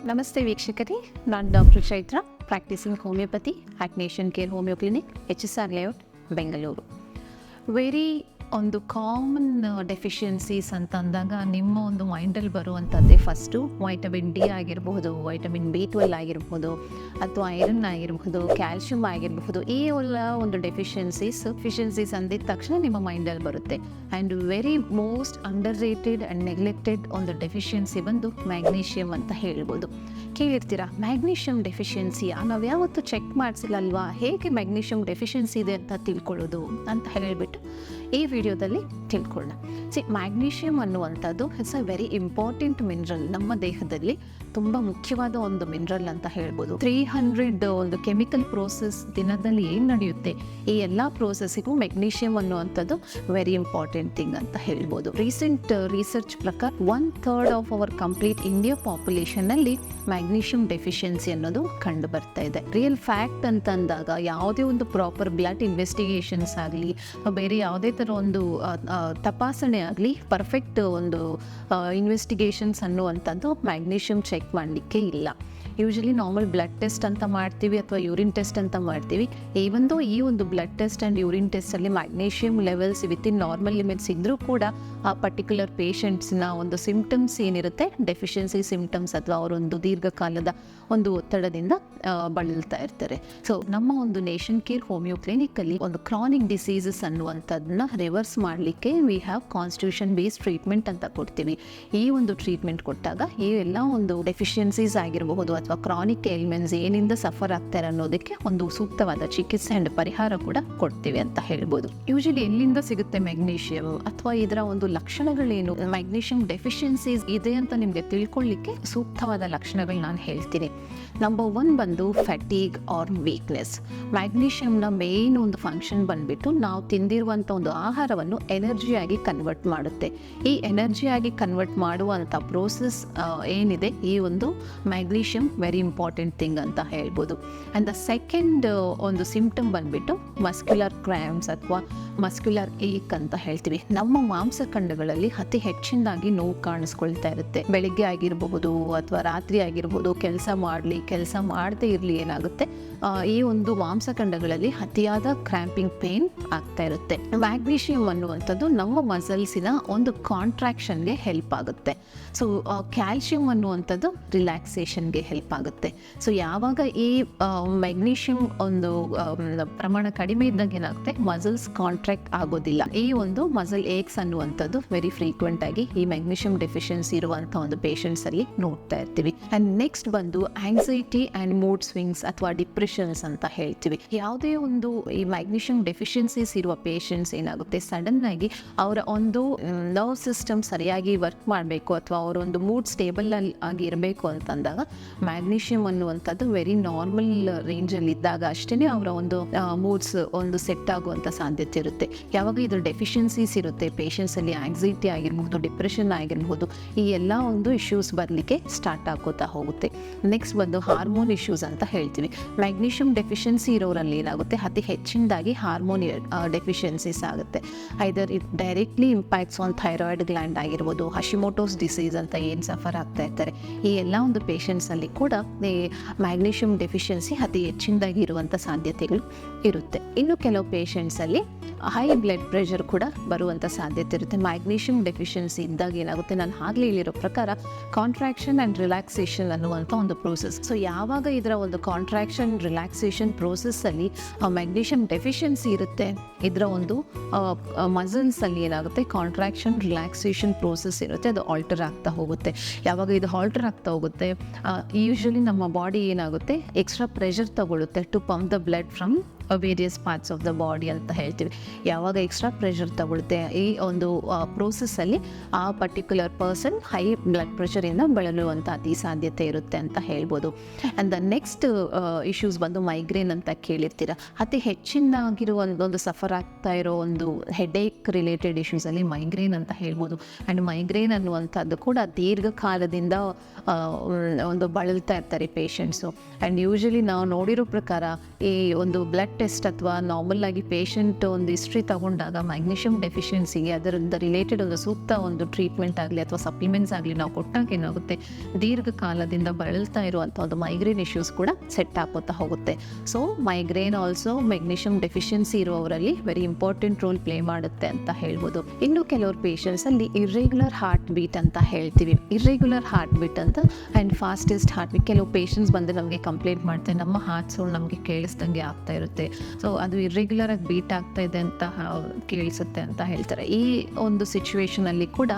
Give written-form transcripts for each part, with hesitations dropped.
ನಮಸ್ತೆ ವೀಕ್ಷಕರೇ, ನಾನು doctor Chaitra, practising homeopathy at nation care homeo clinic, HSR layout, Bengaluru. Very ಒಂದು ಕಾಮನ್ ಡೆಫಿಷಿಯನ್ಸೀಸ್ ಅಂತ ಅಂದಾಗ ನಿಮ್ಮ ಒಂದು ಮೈಂಡಲ್ಲಿ ಬರುವಂಥದ್ದೇ ಫಸ್ಟು ವೈಟಮಿನ್ ಡಿ ಆಗಿರಬಹುದು, ವೈಟಮಿನ್ B12 ಆಗಿರಬಹುದು, ಅಥವಾ ಐರನ್ ಆಗಿರಬಹುದು, ಕ್ಯಾಲ್ಶಿಯಂ ಆಗಿರಬಹುದು. ಈ ಎಲ್ಲ ಒಂದು ಡೆಫಿಷಿಯನ್ಸೀಸ್ ಅಂದಿದ ತಕ್ಷಣ ನಿಮ್ಮ ಮೈಂಡಲ್ಲಿ ಬರುತ್ತೆ. And very most under rated and neglected ಒಂದು ಡೆಫಿಷಿಯನ್ಸಿ ಬಂದು ಮ್ಯಾಗ್ನೀಷಿಯಮ್ ಅಂತ ಹೇಳ್ಬೋದು. ಕೇಳಿರ್ತೀರಾ, ಮ್ಯಾಗ್ನೀಷಿಯಮ್ ಡೆಫಿಷಿಯನ್ಸಿಯಾ, ನಾವು ಯಾವತ್ತೂ ಚೆಕ್ ಮಾಡಿಸಿಲ್ಲ ಅಲ್ವಾ, ಹೇಗೆ ಮ್ಯಾಗ್ನೀಷಿಯಮ್ ಡೆಫಿಷಿಯನ್ಸಿ ಇದೆ ಅಂತ ತಿಳ್ಕೊಳ್ಳೋದು ಅಂತ ಹೇಳಿಬಿಟ್ಟು ಈ ವಿಡಿಯೋದಲ್ಲಿ ತಿಳ್ಕೊಳ್ಳೋಣ. ಮ್ಯಾಗ್ನೀಷಿಯಮ್ ಅನ್ನುವಂಥದ್ದು it's a very important mineral. ನಮ್ಮ ದೇಹದಲ್ಲಿ ತುಂಬ ಮುಖ್ಯವಾದ ಒಂದು ಮಿನರಲ್ ಅಂತ ಹೇಳ್ಬೋದು. 300 ಒಂದು ಕೆಮಿಕಲ್ ಪ್ರೋಸೆಸ್ ದಿನದಲ್ಲಿ ಏನು ನಡೆಯುತ್ತೆ, ಈ ಎಲ್ಲ ಪ್ರೋಸೆಸ್ಸಿಗೂ ಮೆಗ್ನೀಷಿಯಮ್ ಅನ್ನುವಂಥದ್ದು ವೆರಿ ಇಂಪಾರ್ಟೆಂಟ್ ಥಿಂಗ್ ಅಂತ ಹೇಳ್ಬೋದು. ರೀಸೆಂಟ್ ರಿಸರ್ಚ್ ಪ್ರಕಾರ 1/3 ಆಫ್ ಅವರ್ ಕಂಪ್ಲೀಟ್ ಇಂಡಿಯಾ ಪಾಪ್ಯುಲೇಷನ್ನಲ್ಲಿ ಮ್ಯಾಗ್ನೀಷಿಯಮ್ ಡೆಫಿಷಿಯನ್ಸಿ ಅನ್ನೋದು ಕಂಡು ಬರ್ತಾ ಇದೆ. ರಿಯಲ್ ಫ್ಯಾಕ್ಟ್ ಅಂತ ಅಂದಾಗ ಯಾವುದೇ ಒಂದು ಪ್ರಾಪರ್ ಬ್ಲಡ್ ಇನ್ವೆಸ್ಟಿಗೇಷನ್ಸ್ ಆಗಲಿ, ಬೇರೆ ಯಾವುದೇ ಥರ ಒಂದು ತಪಾಸಣೆ ಆಗಲಿ, ಪರ್ಫೆಕ್ಟ್ ಒಂದು ಇನ್ವೆಸ್ಟಿಗೇಷನ್ಸ್ ಅನ್ನುವಂಥದ್ದು ಮ್ಯಾಗ್ನೀಷಿಯಮ್ ಚೆಕ್ ಮಾಡಲಿಕ್ಕೆ ಇಲ್ಲ. ಯೂಶಲಿ ನಾರ್ಮಲ್ ಬ್ಲಡ್ ಟೆಸ್ಟ್ ಅಂತ ಮಾಡ್ತೀವಿ ಅಥವಾ ಯೂರಿನ್ ಟೆಸ್ಟ್ ಅಂತ ಮಾಡ್ತೀವಿ. ಈವಂದು ಈ ಒಂದು ಬ್ಲಡ್ ಟೆಸ್ಟ್ ಆ್ಯಂಡ್ ಯೂರಿನ್ ಟೆಸ್ಟಲ್ಲಿ magnesium levels within normal limits ಇದ್ದರೂ ಕೂಡ ಆ ಪರ್ಟಿಕ್ಯುಲರ್ ಪೇಷಂಟ್ಸ್ನ ಒಂದು ಸಿಂಪ್ಟಮ್ಸ್ ಏನಿರುತ್ತೆ, ಡೆಫಿಷಿಯನ್ಸಿ ಸಿಂಪ್ಟಮ್ಸ್ ಅಥವಾ ಅವರೊಂದು ದೀರ್ಘಕಾಲದ ಒಂದು ಒತ್ತಡದಿಂದ ಬಳಲ್ತಾ ಇರ್ತಾರೆ. ಸೊ ನಮ್ಮ ಒಂದು ನೇಷನ್ ಕೇರ್ ಹೋಮಿಯೋ ಕ್ಲಿನಿಕಲ್ಲಿ ಒಂದು ಕ್ರಾನಿಕ್ ಡಿಸೀಸಸ್ ಅನ್ನುವಂಥದ್ದನ್ನ ರಿವರ್ಸ್ ಮಾಡಲಿಕ್ಕೆ we have constitution based treatment ಅಂತ ಕೊಡ್ತೀವಿ. ಈ ಒಂದು ಟ್ರೀಟ್ಮೆಂಟ್ ಕೊಟ್ಟಾಗ ಈ ಎಲ್ಲ ಒಂದು ಡೆಫಿಷಿಯನ್ಸೀಸ್ ಆಗಿರಬಹುದು ಅಥವಾ ಕ್ರಾನಿಕ್ ಏಲ್ಮೆಂಟ್ಸ್ ಏನಿಂದ ಸಫರ್ ಆಗ್ತಾರೆ ಅನ್ನೋದಕ್ಕೆ ಒಂದು ಸೂಕ್ತವಾದ ಚಿಕಿತ್ಸೆ ಆ್ಯಂಡ್ ಪರಿಹಾರ ಕೂಡ ಕೊಡ್ತೀವಿ ಅಂತ ಹೇಳ್ಬೋದು. ಯೂಶಲಿ ಎಲ್ಲಿಂದ ಸಿಗುತ್ತೆ ಮ್ಯಾಗ್ನೀಷಿಯಮ್ ಅಥವಾ ಇದರ ಒಂದು ಲಕ್ಷಣಗಳೇನು, ಮ್ಯಾಗ್ನೀಷಿಯಮ್ ಡೆಫಿಷಿಯನ್ಸೀಸ್ ಇದೆ ಅಂತ ನಿಮಗೆ ತಿಳ್ಕೊಳ್ಳಿಕ್ಕೆ ಸೂಕ್ತವಾದ ಲಕ್ಷಣಗಳು ನಾನು ಹೇಳ್ತೀನಿ. ನಂಬರ್ 1 ಬಂದು ಫ್ಯಾಟೀಗ್ ಆರ್ ವೀಕ್ನೆಸ್. ಮ್ಯಾಗ್ನೀಷಿಯಮ್ನ ಮೇನ್ ಒಂದು ಫಂಕ್ಷನ್ ಬಂದ್ಬಿಟ್ಟು ನಾವು ತಿಂದಿರುವಂಥ ಒಂದು ಆಹಾರವನ್ನು ಎನರ್ಜಿಯಾಗಿ ಕನ್ವರ್ಟ್ ಮಾಡುತ್ತೆ. ಈ ಎನರ್ಜಿಯಾಗಿ ಕನ್ವರ್ಟ್ ಮಾಡುವಂಥ ಪ್ರೋಸೆಸ್ ಏನಿದೆ, ಈ ಒಂದು ಮ್ಯಾಗ್ನೀಷಿಯಮ್ ವೆರಿ ಇಂಪಾರ್ಟೆಂಟ್ ಥಿಂಗ್ ಅಂತ ಹೇಳ್ಬೋದು. ಆ್ಯಂಡ್ ದ ಸೆಕೆಂಡ್ ಒಂದು ಸಿಂಪ್ಟಮ್ ಬಂದ್ಬಿಟ್ಟು ಮಸ್ಕ್ಯುಲರ್ ಕ್ರ್ಯಾಂಪ್ಸ್ ಅಥವಾ ಮಸ್ಕ್ಯುಲರ್ ಏಕ್ ಅಂತ ಹೇಳ್ತೀವಿ. ನಮ್ಮ ಮಾಂಸಖಂಡಗಳಲ್ಲಿ ಅತಿ ಹೆಚ್ಚಿನದಾಗಿ ನೋವು ಕಾಣಿಸ್ಕೊಳ್ತಾ ಇರುತ್ತೆ. ಬೆಳಿಗ್ಗೆ ಆಗಿರಬಹುದು ಅಥವಾ ರಾತ್ರಿ ಆಗಿರ್ಬೋದು, ಕೆಲಸ ಮಾಡದೇ ಇರಲಿ ಏನಾಗುತ್ತೆ, ಈ ಒಂದು ಮಾಂಸಖಂಡಗಳಲ್ಲಿ ಅತಿಯಾದ ಕ್ರ್ಯಾಂಪಿಂಗ್ ಪೇನ್ ಆಗ್ತಾ ಇರುತ್ತೆ. ಮ್ಯಾಗ್ನೀಷಿಯಮ್ ಅನ್ನುವಂಥದ್ದು ನಮ್ಮ ಮಸಲ್ಸಿನ ಒಂದು ಕಾಂಟ್ರಾಕ್ಷನ್ಗೆ ಹೆಲ್ಪ್ ಆಗುತ್ತೆ. ಸೊ ಕ್ಯಾಲ್ಶಿಯಂ ಅನ್ನುವಂಥದ್ದು ರಿಲ್ಯಾಕ್ಸೇಷನ್ಗೆ ಹೆಲ್ಪ್ ಆಗುತ್ತೆ. ಸೊ ಯಾವಾಗ ಈ ಮ್ಯಾಗ್ನೀಷಿಯಮ್ ಒಂದು ಪ್ರಮಾಣ ಕಡಿಮೆ ಇದ್ದಾಗ ಏನಾಗುತ್ತೆ, ಮಸಲ್ಸ್ ಕಾಂಟ್ರಾಕ್ಟ್ ಆಗೋದಿಲ್ಲ. ಈ ಒಂದು ಮಸಲ್ ಏಕ್ಸ್ ಅನ್ನುವಂಥದ್ದು ವೆರಿ ಫ್ರೀಕ್ವೆಂಟ್ ಆಗಿ ಈ ಮ್ಯಾಗ್ನೀಷಿಯಮ್ ಡೆಫಿಷಿಯನ್ಸಿ ಇರುವಂಥ ಒಂದು ಪೇಷಂಟ್ಸ್ ಅಲ್ಲಿ ನೋಡ್ತಾ ಇರ್ತೀವಿ. ಆ್ಯಂಡ್ ನೆಕ್ಸ್ಟ್ ಬಂದು ಆಂಗ್ಸೈಟಿ ಆ್ಯಂಡ್ ಮೂಡ್ ಸ್ವಿಂಗ್ಸ್ ಅಥವಾ ಡಿಪ್ರೆಷನ್ಸ್ ಅಂತ ಹೇಳ್ತೀವಿ. ಯಾವುದೇ ಒಂದು ಈ ಮ್ಯಾಗ್ನೀಷಿಯಮ್ ಡೆಫಿಷಿಯನ್ಸೀಸ್ ಇರುವ ಪೇಷಂಟ್ಸ್ ಏನಾಗುತ್ತೆ, ಸಡನ್ ಆಗಿ ಅವರ ಒಂದು ನರ್ವ್ ಸಿಸ್ಟಮ್ ಸರಿಯಾಗಿ ವರ್ಕ್ ಮಾಡಬೇಕು ಅಥವಾ ಅವರ ಒಂದು ಮೂಡ್ ಸ್ಟೇಬಲ್ ಆಗಿ ಇರಬೇಕು ಅಂತಂದಾಗ ಮ್ಯಾಗ್ನೀಷಿಯಮ್ ಅನ್ನುವಂಥದ್ದು ವೆರಿ ನಾರ್ಮಲ್ ರೇಂಜಲ್ಲಿ ಇದ್ದಾಗ ಅಷ್ಟೇ ಅವರ ಒಂದು ಮೂಡ್ಸ್ ಒಂದು ಸೆಟ್ ಆಗುವಂಥ ಸಾಧ್ಯತೆ ಇರುತ್ತೆ. ಯಾವಾಗ ಇದು ಡೆಫಿಷಿಯನ್ಸೀಸ್ ಇರುತ್ತೆ ಪೇಷಂಟ್ಸ್ ಅಲ್ಲಿ, ಆಂಗ್ಸೈಟಿ ಆಗಿರ್ಬೋದು, ಡಿಪ್ರೆಷನ್ ಆಗಿರ್ಬೋದು, ಈ ಎಲ್ಲ ಒಂದು ಇಶ್ಯೂಸ್ ಬರಲಿಕ್ಕೆ ಸ್ಟಾರ್ಟ್ ಆಗೋತಾ ಹೋಗುತ್ತೆ. ನೆಕ್ಸ್ಟ್ ಬಂದು ಹಾರ್ಮೋನ್ ಇಶ್ಯೂಸ್ ಅಂತ ಹೇಳ್ತೀವಿ. ಮ್ಯಾಗ್ನೀಷಿಯಮ್ ಡೆಫಿಷಿಯನ್ಸಿ ಇರೋರಲ್ಲಿ ಏನಾಗುತ್ತೆ, ಅತಿ ಹೆಚ್ಚಿನದಾಗಿ ಹಾರ್ಮೋನ್ ಡೆಫಿಷಿಯನ್ಸೀಸ್ ಆಗುತ್ತೆ. Either it directly impacts on thyroid gland ಆಗಿರ್ಬೋದು, ಹಶಿಮೋಟೋಸ್ ಡಿಸೀಸ್ ಅಂತ ಏನು ಸಫರ್ ಆಗ್ತಾ ಇರ್ತಾರೆ, ಈ ಎಲ್ಲ ಒಂದು ಪೇಷಂಟ್ಸಲ್ಲಿ ಕೂಡ ಈ ಮ್ಯಾಗ್ನೀಷಿಯಮ್ ಡೆಫಿಷಿಯನ್ಸಿ ಅತಿ ಹೆಚ್ಚಿನದಾಗಿ ಇರುವಂಥ ಸಾಧ್ಯತೆಗಳು ಇರುತ್ತೆ. ಇನ್ನು ಕೆಲವು ಪೇಷಂಟ್ಸಲ್ಲಿ ಹೈ ಬ್ಲಡ್ ಪ್ರೆಷರ್ ಕೂಡ ಬರುವಂಥ ಸಾಧ್ಯತೆ ಇರುತ್ತೆ. ಮ್ಯಾಗ್ನೀಷಿಯಮ್ ಡೆಫಿಷಿಯನ್ಸಿ ಇದ್ದಾಗ ಏನಾಗುತ್ತೆ, ನಾನು ಆಗಲೇ ಹೇಳಿರೋ ಪ್ರಕಾರ ಕಾಂಟ್ರಾಕ್ಷನ್ ಆ್ಯಂಡ್ ರಿಲ್ಯಾಕ್ಸೇಷನ್ ಅನ್ನುವಂಥ ಒಂದು ಪ್ರೋಸೆಸ್. ಸೊ ಯಾವಾಗ ಇದರ ಒಂದು ಕಾಂಟ್ರಾಕ್ಷನ್ ರಿಲ್ಯಾಕ್ಸೇಷನ್ ಪ್ರೋಸೆಸ್ಸಲ್ಲಿ ಮ್ಯಾಗ್ನೀಷಿಯಮ್ ಡೆಫಿಷಿಯನ್ಸಿ ಇರುತ್ತೆ, ಇದರ ಒಂದು ಮಸಲ್ಸಲ್ಲಿ ಏನಾಗುತ್ತೆ, ಕಾಂಟ್ರಾಕ್ಷನ್ ರಿಲ್ಯಾಕ್ಸೇಷನ್ ಪ್ರೋಸೆಸ್ ಇರುತ್ತೆ, ಅದು ಆಲ್ಟರ್ ಆಗ್ತಾ ಹೋಗುತ್ತೆ. ಯಾವಾಗ ಇದು ಆಲ್ಟರ್ ಆಗ್ತಾ ಹೋಗುತ್ತೆ, ಯೂಶಲಿ ನಮ್ಮ ಬಾಡಿ ಏನಾಗುತ್ತೆ, ಎಕ್ಸ್ಟ್ರಾ ಪ್ರೆಷರ್ ತಗೊಳುತ್ತೆ to pump the blood from various parts of the body ಅಂತ ಹೇಳ್ತೀವಿ. ಯಾವಾಗ ಎಕ್ಸ್ಟ್ರಾ ಪ್ರೆಷರ್ ತಗೊಳುತ್ತೆ, ಈ ಒಂದು ಪ್ರೋಸೆಸ್ಸಲ್ಲಿ ಆ ಪರ್ಟಿಕ್ಯುಲರ್ ಪರ್ಸನ್ ಹೈ ಬ್ಲಡ್ ಪ್ರೆಷರಿಂದ ಬಳಲುವಂಥ ಅತಿ ಸಾಧ್ಯತೆ ಇರುತ್ತೆ ಅಂತ ಹೇಳ್ಬೋದು. ಆ್ಯಂಡ್ ದ ನೆಕ್ಸ್ಟ್ ಇಶ್ಯೂಸ್ ಬಂದು ಮೈಗ್ರೇನ್ ಅಂತ ಕೇಳಿರ್ತೀರ. ಅತಿ ಹೆಚ್ಚಿನಾಗಿರುವ ಒಂದು ಸಫರ್ ಆಗ್ತಾ ಇರೋ ಒಂದು ಹೆಡೇಕ್ ರಿಲೇಟೆಡ್ ಇಶ್ಯೂಸಲ್ಲಿ ಮೈಗ್ರೇನ್ ಅಂತ ಹೇಳ್ಬೋದು. ಆ್ಯಂಡ್ ಮೈಗ್ರೇನ್ ಅನ್ನುವಂಥದ್ದು ಕೂಡ ದೀರ್ಘಕಾಲದಿಂದ ಒಂದು ಬಳಲ್ತಾ ಇರ್ತಾರೆ ಪೇಷಂಟ್ಸು. ಆ್ಯಂಡ್ ಯೂಶಲಿ ನಾವು ನೋಡಿರೋ ಪ್ರಕಾರ ಈ ಒಂದು ಬ್ಲಡ್ ಟೆಸ್ಟ್ ಅಥವಾ ನಾರ್ಮಲ್ ಆಗಿ ಪೇಷಂಟ್ ಒಂದು ಹಿಸ್ಟ್ರಿ ತಗೊಂಡಾಗ ಮ್ಯಾಗ್ನೀಷಿಯಂ ಡೆಫಿಷಿಯನ್ಸಿಗೆ ಅದರಿಂದ ರಿಲೇಟೆಡ್ ಒಂದು ಸೂಕ್ತ ಒಂದು ಟ್ರೀಟ್ಮೆಂಟ್ ಆಗಲಿ ಅಥವಾ ಸಪ್ಲಿಮೆಂಟ್ಸ್ ಆಗಲಿ ನಾವು ಕೊಟ್ಟಾಗ ಏನಾಗುತ್ತೆ, ದೀರ್ಘಕಾಲದಿಂದ ಬಳಲ್ತಾ ಇರುವಂಥ ಒಂದು ಮೈಗ್ರೇನ್ ಇಶ್ಯೂಸ್ ಕೂಡ ಸೆಟ್ ಆಗೋತಾ ಹೋಗುತ್ತೆ. So migraine also magnesium deficiency ಇರುವವರಲ್ಲಿ ವೆರಿ ಇಂಪಾರ್ಟೆಂಟ್ ರೋಲ್ ಪ್ಲೇ ಮಾಡುತ್ತೆ ಅಂತ ಹೇಳ್ಬೋದು. ಇನ್ನು ಕೆಲವರು ಪೇಷಂಟ್ಸ್ ಅಲ್ಲಿ ಇರ್ರೆಗ್ಯುಲರ್ ಹಾರ್ಟ್ ಬೀಟ್ ಅಂತ ಹೇಳ್ತೀವಿ. ಇರ್ರೆಗ್ಯುಲರ್ ಹಾರ್ಟ್ ಬೀಟ್ ಅಂತ ಆ್ಯಂಡ್ ಫಾಸ್ಟೆಸ್ಟ್ ಹಾರ್ಟ್ ಬೀಟ್. ಕೆಲವು ಪೇಷಂಟ್ಸ್ ಬಂದು ನಮಗೆ ಕಂಪ್ಲೇಂಟ್ ಮಾಡ್ತಾರೆ, ನಮ್ಮ ಹಾರ್ಟ್ ಸೌಂಡ್ ನಮಗೆ ಕೇಳಿಸ್ದಂಗೆ ಆಗ್ತಾ ಇರುತ್ತೆ, ಸೊ ಅದು ಇರ್ರೆಗ್ಯುಲರ್ ಆಗಿ ಬೀಟ್ ಆಗ್ತಾ ಇದೆ ಅಂತ ಕೇಳಿಸುತ್ತೆ ಅಂತ ಹೇಳ್ತಾರೆ. ಈ ಒಂದು ಸಿಚುವೇಶನ್ ಅಲ್ಲಿ ಕೂಡ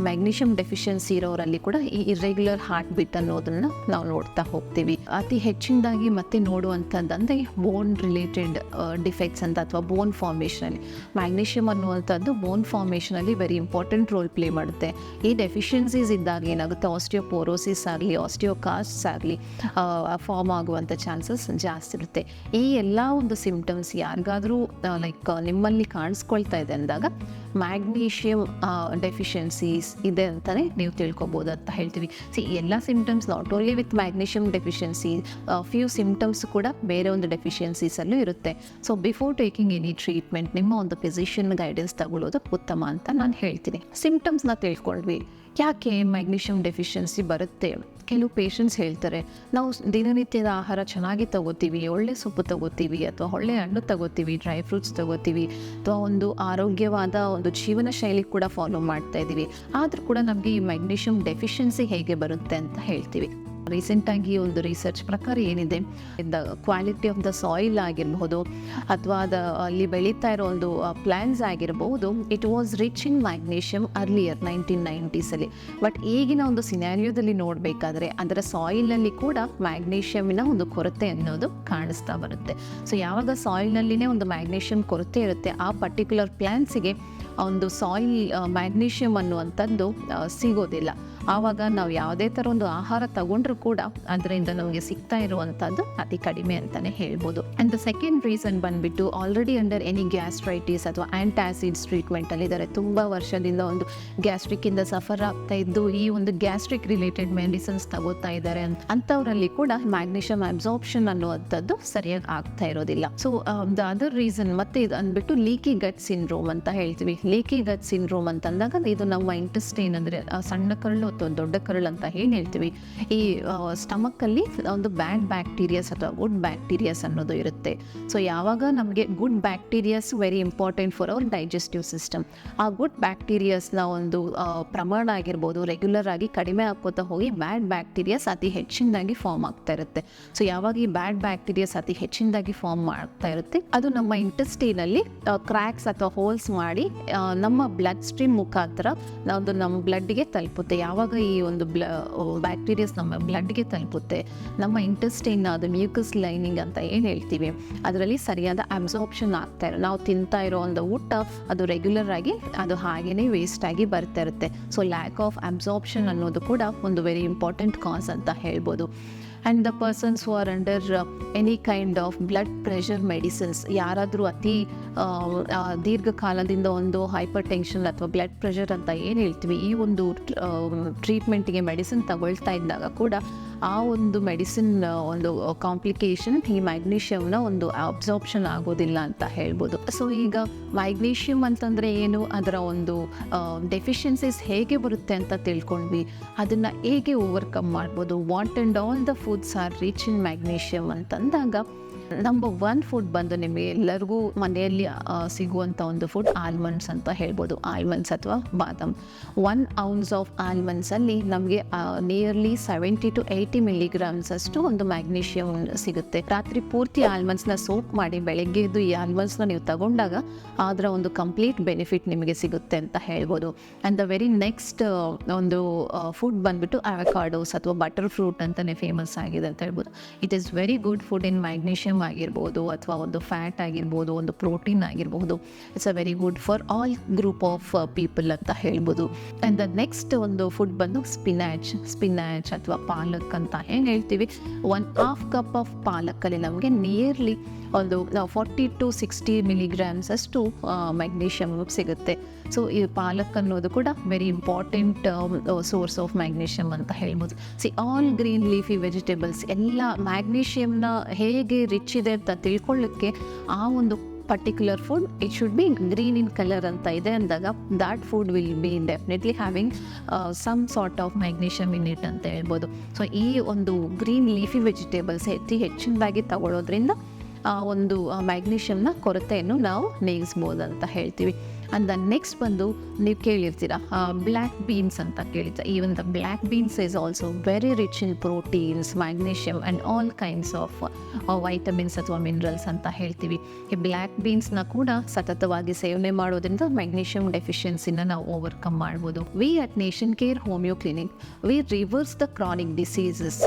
ಮ್ಯಾಗ್ನೀಷಿಯಂ ಡೆಫಿಷಿಯನ್ಸಿ ಇರೋರಲ್ಲಿ ಕೂಡ ಈ ಇರ್ರೆಗ್ಯುಲರ್ ಹಾರ್ಟ್ ಬೀಟ್ ಅನ್ನೋದನ್ನ ನಾವು ನೋಡ್ತಾ ಹೋಗ್ತೀವಿ. ಅತಿ ಹೆಚ್ಚಿನದಾಗಿ ಮತ್ತೆ ನೋಡುವಂಥದ್ದಂದ್ರೆ ಬೋನ್ ರಿಲೇಟೆಡ್ ಡಿಫೆಕ್ಟ್ಸ್ ಅಂತ ಅಥವಾ ಬೋನ್ ಫಾರ್ಮೇಷನಲ್ಲಿ ಮ್ಯಾಗ್ನೀಷಿಯಂ ಅನ್ನುವಂಥದ್ದು ಬೋನ್ ಫಾರ್ಮೇಷನಲ್ಲಿ ವೆರಿ ಇಂಪಾರ್ಟೆಂಟ್ ರೋಲ್ ಪ್ಲೇ ಮಾಡುತ್ತೆ. ಈ ಡೆಫಿಷಿಯನ್ಸೀಸ್ ಇದ್ದಾಗ ಏನಾಗುತ್ತೆ, ಆಸ್ಟಿಯೋಪೋರೋಸಿಸ್ ಆಗಲಿ ಆಸ್ಟಿಯೋಕಾಸ್ಟ್ಸ್ ಆಗಲಿ ಫಾರ್ಮ್ ಆಗುವಂಥ ಚಾನ್ಸಸ್ ಜಾಸ್ತಿ ಇರುತ್ತೆ. ಈ ಎಲ್ಲ ಒಂದು ಸಿಂಪ್ಟಮ್ಸ್ ಯಾರಿಗಾದರೂ ಲೈಕ್ ನಿಮ್ಮಲ್ಲಿ ಕಾಣಿಸ್ಕೊಳ್ತಾ ಇದೆ ಅಂದಾಗ ಮ್ಯಾಗ್ನೀಷಿಯಂ ಡೆಫಿಷಿಯನ್ಸೀಸ್ ಇದೆ ಅಂತಲೇ ನೀವು ತಿಳ್ಕೊಬೋದು ಅಂತ ಹೇಳ್ತೀವಿ. ಎಲ್ಲ symptoms not only with magnesium deficiency, few symptoms ಕೂಡ ಬೇರೆ ಒಂದು ಡೆಫಿಷಿಯನ್ಸೀಸಲ್ಲೂ ಇರುತ್ತೆ. So before taking any treatment ನಿಮ್ಮ ಒಂದು ಫಿಸಿಷಿಯನ್ ಗೈಡೆನ್ಸ್ ತಗೊಳ್ಳೋದು ಉತ್ತಮ ಅಂತ ನಾನು ಹೇಳ್ತೀನಿ. ಸಿಂಪ್ಟಮ್ಸ್ನ ತಿಳ್ಕೊಂಡ್ವಿ, ಯಾಕೆ ಮ್ಯಾಗ್ನೀಷಿಯಂ ಡೆಫಿಷಿಯನ್ಸಿ ಬರುತ್ತೆ. ಕೆಲವು ಪೇಷಂಟ್ಸ್ ಹೇಳ್ತಾರೆ, ನಾವು ದಿನನಿತ್ಯದ ಆಹಾರ ಚೆನ್ನಾಗಿ ತಗೋತೀವಿ, ಒಳ್ಳೆ ಸೊಪ್ಪು ತಗೋತೀವಿ ಅಥವಾ ಒಳ್ಳೆ ಹಣ್ಣು ತಗೋತೀವಿ, ಡ್ರೈ ಫ್ರೂಟ್ಸ್ ತಗೋತೀವಿ ಅಥವಾ ಒಂದು ಆರೋಗ್ಯವಾದ ಒಂದು ಜೀವನ ಶೈಲಿ ಕೂಡ ಫಾಲೋ ಮಾಡ್ತಾ ಇದ್ದೀವಿ, ಆದರೂ ಕೂಡ ನಮಗೆ ಈ ಮ್ಯಾಗ್ನೀಷಿಯಂ ಡೆಫಿಷಿಯನ್ಸಿ ಹೇಗೆ ಬರುತ್ತೆ ಅಂತ ಹೇಳ್ತೀವಿ. ರೀಸೆಂಟಾಗಿ ಒಂದು ರಿಸರ್ಚ್ ಪ್ರಕಾರ ಏನಿದೆ, the quality of the soil ಆಗಿರಬಹುದು ಅಥವಾ ಅಲ್ಲಿ ಬೆಳೀತಾ ಇರೋ ಒಂದು ಪ್ಲ್ಯಾನ್ಸ್ ಆಗಿರಬಹುದು, it was rich in magnesium earlier 1990s. But ಈಗಿನ ಒಂದು ಸಿನಾರಿಯೋದಲ್ಲಿ ನೋಡಬೇಕಾದ್ರೆ ಅದರ ಸಾಯಿಲ್ನಲ್ಲಿ ಕೂಡ ಮ್ಯಾಗ್ನೀಷಿಯಮಿನ ಒಂದು ಕೊರತೆ ಅನ್ನೋದು ಕಾಣಿಸ್ತಾ ಬರುತ್ತೆ. ಸೊ ಯಾವಾಗ ಸಾಯಿಲ್ನಲ್ಲಿನೇ ಒಂದು ಮ್ಯಾಗ್ನೀಷಿಯಂ ಕೊರತೆ ಇರುತ್ತೆ, ಆ ಪರ್ಟಿಕ್ಯುಲರ್ ಪ್ಲ್ಯಾನ್ಸಿಗೆ ಒಂದು ಸಾಯಿಲ್ ಮ್ಯಾಗ್ನೀಷಿಯಂ ಅನ್ನುವಂಥದ್ದು ಸಿಗೋದಿಲ್ಲ. ಆವಾಗ ನಾವು ಯಾವುದೇ ಥರ ಒಂದು ಆಹಾರ ತಗೊಂಡ್ರೂ ಕೂಡ ಅದರಿಂದ ನಮಗೆ ಸಿಗ್ತಾ ಇರುವಂಥದ್ದು ಅತಿ ಕಡಿಮೆ ಅಂತಲೇ ಹೇಳ್ಬೋದು. ಆ್ಯಂಡ್ ದ ಸೆಕೆಂಡ್ ರೀಸನ್ ಬಂದುಬಿಟ್ಟು ಆಲ್ರೆಡಿ ಅಂಡರ್ ಎನಿ ಗ್ಯಾಸ್ಟ್ರೈಟಿಸ್ ಅಥವಾ ಆ್ಯಂಟಾಸಿಡ್ಸ್ ಟ್ರೀಟ್ಮೆಂಟಲ್ಲಿದ್ದಾರೆ, ತುಂಬ ವರ್ಷದಿಂದ ಒಂದು ಗ್ಯಾಸ್ಟ್ರಿಕ್ಕಿಂದ ಸಫರ್ ಆಗ್ತಾ ಇದ್ದು ಈ ಒಂದು ಗ್ಯಾಸ್ಟ್ರಿಕ್ ರಿಲೇಟೆಡ್ ಮೆಡಿಸಿನ್ಸ್ ತಗೋತಾ ಇದ್ದಾರೆ ಅಂಥವರಲ್ಲಿ ಕೂಡ ಮ್ಯಾಗ್ನೀಷಿಯಂ ಅಬ್ಸಾರ್ಪ್ಷನ್ ಅನ್ನುವಂಥದ್ದು ಸರಿಯಾಗಿ ಆಗ್ತಾ ಇರೋದಿಲ್ಲ. ಸೊ ದ ಅದರ್ ರೀಸನ್ ಮತ್ತೆ ಇದು ಅಂದ್ಬಿಟ್ಟು ಲೀಕಿ ಗಟ್ ಸಿಂಡ್ರೋಮ್ ಅಂತ ಹೇಳ್ತೀವಿ. ಲೀಕಿ ಗಟ್ ಸಿಂಡ್ರೋಮ್ ಅಂತಂದಾಗ ಇದು ನಮ್ಮ ಇಂಟೆಸ್ಟೈನ್ ಅಂದರೆ ಸಣ್ಣ ಕರಳು ಅಥವಾ ದೊಡ್ಡ ಕರಳು ಅಂತ ಏನು ಹೇಳ್ತೀವಿ, ಈ ಸ್ಟಮಕ್ಕಲ್ಲಿ ಒಂದು ಬ್ಯಾಡ್ ಬ್ಯಾಕ್ಟೀರಿಯಾಸ್ ಅಥವಾ ಗುಡ್ ಬ್ಯಾಕ್ಟೀರಿಯಾಸ್ ಅನ್ನೋದು ಇರುತ್ತೆ. ಸೊ ಯಾವಾಗ ನಮಗೆ good bacterias very important for our digestive system, ಆ ಗುಡ್ ಬ್ಯಾಕ್ಟೀರಿಯಾಸ್ನ ಒಂದು ಪ್ರಮಾಣ ಆಗಿರ್ಬೋದು ರೆಗ್ಯುಲರ್ ಆಗಿ ಕಡಿಮೆ ಆಗ್ಕೋತಾ ಹೋಗಿ ಬ್ಯಾಡ್ ಬ್ಯಾಕ್ಟೀರಿಯಾಸ್ ಅತಿ ಹೆಚ್ಚಿನದಾಗಿ ಫಾರ್ಮ್ ಆಗ್ತಾ ಇರುತ್ತೆ. ಸೊ ಯಾವಾಗ ಈ ಬ್ಯಾಡ್ ಬ್ಯಾಕ್ಟೀರಿಯಾಸ್ ಅತಿ ಹೆಚ್ಚಿನದಾಗಿ ಫಾರ್ಮ್ ಮಾಡ್ತಾ ಇರುತ್ತೆ, ಅದು ನಮ್ಮ ಇಂಟೆಸ್ಟೈನಲ್ಲಿ ಕ್ರ್ಯಾಕ್ಸ್ ಅಥವಾ ಹೋಲ್ಸ್ ಮಾಡಿ ನಮ್ಮ ಬ್ಲಡ್ ಸ್ಟ್ರೀಮ್ ಮುಖಾಂತರ ನಮ್ಮ ಬ್ಲಡ್ಗೆ ತಲುಪುತ್ತೆ. ಯಾವಾಗ ಈ ಒಂದು ಬ್ಯಾಕ್ಟೀರಿಯಾಸ್ ನಮ್ಮ ಬ್ಲಡ್ಗೆ ತಲುಪುತ್ತೆ, ನಮ್ಮ ಇಂಟೆಸ್ಟೈನ್ ಅದು ಮ್ಯೂಕಸ್ ಲೈನಿಂಗ್ ಅಂತ ಏನು ಹೇಳ್ತೀವಿ, ಅದರಲ್ಲಿ ಸರಿಯಾದ ಅಬ್ಸಾರ್ಪ್ಷನ್ ಆಗ್ತಾ ಇರೋ, ನಾವು ತಿಂತಾ ಇರೋ ಒಂದು ಊಟ ಅದು ರೆಗ್ಯುಲರ್ ಆಗಿ ಅದು ಹಾಗೇನೆ ವೇಸ್ಟ್ ಆಗಿ ಬರ್ತಾ ಇರುತ್ತೆ. ಸೊ ಲ್ಯಾಕ್ ಆಫ್ ಅಬ್ಸಾರ್ಪ್ಷನ್ ಅನ್ನೋದು ಕೂಡ ಒಂದು ವೆರಿ ಇಂಪಾರ್ಟೆಂಟ್ ಕಾಸ್ ಅಂತ ಹೇಳ್ಬೋದು. And the persons who are under any kind of blood pressure medicines, ಯಾರಾದರೂ ಅತಿ ದೀರ್ಘಕಾಲದಿಂದ ಒಂದು ಹೈಪರ್ ಟೆನ್ಷನ್ ಅಥವಾ ಬ್ಲಡ್ ಪ್ರೆಷರ್ ಅಂತ ಏನು ಹೇಳ್ತೀವಿ, ಈ ಒಂದು ಟ್ರೀಟ್ಮೆಂಟಿಗೆ ಮೆಡಿಸಿನ್ ತಗೊಳ್ತಾ ಇದ್ದಾಗ ಕೂಡ ಆ ಒಂದು ಮೆಡಿಸಿನ್ ಒಂದು ಕಾಂಪ್ಲಿಕೇಶನ್ ಈ ಮ್ಯಾಗ್ನೀಷಿಯಮ್ನ ಒಂದು ಅಬ್ಸಾರ್ಪ್ಷನ್ ಆಗೋದಿಲ್ಲ ಅಂತ ಹೇಳ್ಬೋದು. ಸೊ ಈಗ ಮ್ಯಾಗ್ನೀಷಿಯಮ್ ಅಂತಂದರೆ ಏನು, ಅದರ ಒಂದು ಡೆಫಿಷಿಯನ್ಸೀಸ್ ಹೇಗೆ ಬರುತ್ತೆ ಅಂತ ತಿಳ್ಕೊಂಡ್ವಿ, ಅದನ್ನು ಹೇಗೆ ಓವರ್ಕಮ್ ಮಾಡ್ಬೋದು, what and all the foods R rich in magnesium ಅಂತಂದಾಗ ನಂಬರ್ 1 ಫುಡ್ ಬಂದು ನಿಮಗೆ ಎಲ್ಲರಿಗೂ ಮನೆಯಲ್ಲಿ ಸಿಗುವಂಥ ಒಂದು ಫುಡ್ ಆಲ್ಮಂಡ್ಸ್ ಅಂತ ಹೇಳ್ಬೋದು. ಆಲ್ಮಂಡ್ಸ್ ಅಥವಾ ಬಾದಾಮ್. 1 ounce ಆಫ್ ಆಲ್ಮಂಡ್ಸಲ್ಲಿ ನಮಗೆ ನಿಯರ್ಲಿ 70 to 80 milligrams ಅಷ್ಟು ಒಂದು ಮ್ಯಾಗ್ನೀಷಿಯಮ್ ಸಿಗುತ್ತೆ. ರಾತ್ರಿ ಪೂರ್ತಿ ಆಲ್ಮಂಡ್ಸ್ನ ಸೋಪ್ ಮಾಡಿ ಬೆಳಗ್ಗೆ ಎದ್ದು ಈ ಆಲ್ಮಂಡ್ಸ್ನ ನೀವು ತಗೊಂಡಾಗ ಅದರ ಒಂದು ಕಂಪ್ಲೀಟ್ ಬೆನಿಫಿಟ್ ನಿಮಗೆ ಸಿಗುತ್ತೆ ಅಂತ ಹೇಳ್ಬೋದು. ಆ್ಯಂಡ್ ದ ವೆರಿ ನೆಕ್ಸ್ಟ್ ಒಂದು ಫುಡ್ ಬಂದುಬಿಟ್ಟು ಅವಕಾಡೋಸ್ ಅಥವಾ ಬಟರ್ ಫ್ರೂಟ್ ಅಂತಲೇ ಫೇಮಸ್ ಆಗಿದೆ ಅಂತ ಹೇಳ್ಬೋದು. It is very good food in magnesium ಆಗಿರ್ಬೋದು ಅಥವಾ ಒಂದು ಫ್ಯಾಟ್ ಆಗಿರ್ಬೋದು, ಒಂದು ಪ್ರೋಟೀನ್ ಆಗಿರ್ಬೋದು. It's a very good for all group of people ಅಂತ ಹೇಳ್ಬೋದು. ಆ್ಯಂಡ್ ದ ನೆಕ್ಸ್ಟ್ ಒಂದು ಫುಡ್ ಬಂದು ಸ್ಪಿನಾಚ್ ಅಥವಾ ಪಾಲಕ್ ಅಂತ ಏನು ಹೇಳ್ತೀವಿ. 1/2 cup ಆಫ್ ಪಾಲಕ್ಕಲ್ಲಿ ನಮಗೆ ನಿಯರ್ಲಿ ಒಂದು 40 to 60 milligrams ಅಷ್ಟು ಮ್ಯಾಗ್ನೀಷಿಯಮ್ ಸಿಗುತ್ತೆ. ಸೊ ಈ ಪಾಲಕ್ ಅನ್ನೋದು ಕೂಡ very important source of magnesium ಅಂತ ಹೇಳ್ಬೋದು. ಆಲ್ ಗ್ರೀನ್ ಲೀಫಿ ವೆಜಿಟೇಬಲ್ಸ್ ಎಲ್ಲ ಮ್ಯಾಗ್ನೀಷಿಯಮ್ನ ಹೇಗೆ ರಿಚ್ ಹೆಚ್ಚಿದೆ ಅಂತ ತಿಳ್ಕೊಳ್ಳೋಕ್ಕೆ ಆ ಒಂದು particular food it should be green in colour ಅಂತ ಇದೆ ಅಂದಾಗ that food will be definitely having some sort of magnesium in it ಅಂತ ಹೇಳ್ಬೋದು. ಸೊ ಈ ಒಂದು ಗ್ರೀನ್ ಲೀಫಿ ವೆಜಿಟೇಬಲ್ಸ್ ಹೆಚ್ಚಿನದಾಗಿ ತಗೊಳ್ಳೋದ್ರಿಂದ ಆ ಒಂದು ಮ್ಯಾಗ್ನೀಷಿಯಮ್ನ ಕೊರತೆಯನ್ನು ನಾವು ನೀಗಿಸ್ಬೋದು ಅಂತ ಹೇಳ್ತೀವಿ. ಆ್ಯಂಡ್ ದ ನೆಕ್ಸ್ಟ್ ಬಂದು ನೀವು ಕೇಳಿರ್ತೀರ ಬ್ಲ್ಯಾಕ್ ಬೀನ್ಸ್ ಅಂತ ಕೇಳಿರ್ತೀರ. Even the black beans is also very rich in proteins, magnesium and all kinds of vitamins ಅಥವಾ ಮಿನರಲ್ಸ್ ಅಂತ ಹೇಳ್ತೀವಿ. ಈ ಬ್ಲ್ಯಾಕ್ ಬೀನ್ಸ್ನ ಕೂಡ ಸತತವಾಗಿ ಸೇವನೆ ಮಾಡೋದ್ರಿಂದ ಮ್ಯಾಗ್ನೀಷಿಯಮ್ ಡೆಫಿಷಿಯನ್ಸಿನ ನಾವು ಓವರ್ಕಮ್ ಮಾಡ್ಬೋದು. We at nation care homeo clinic we reverse the chronic diseases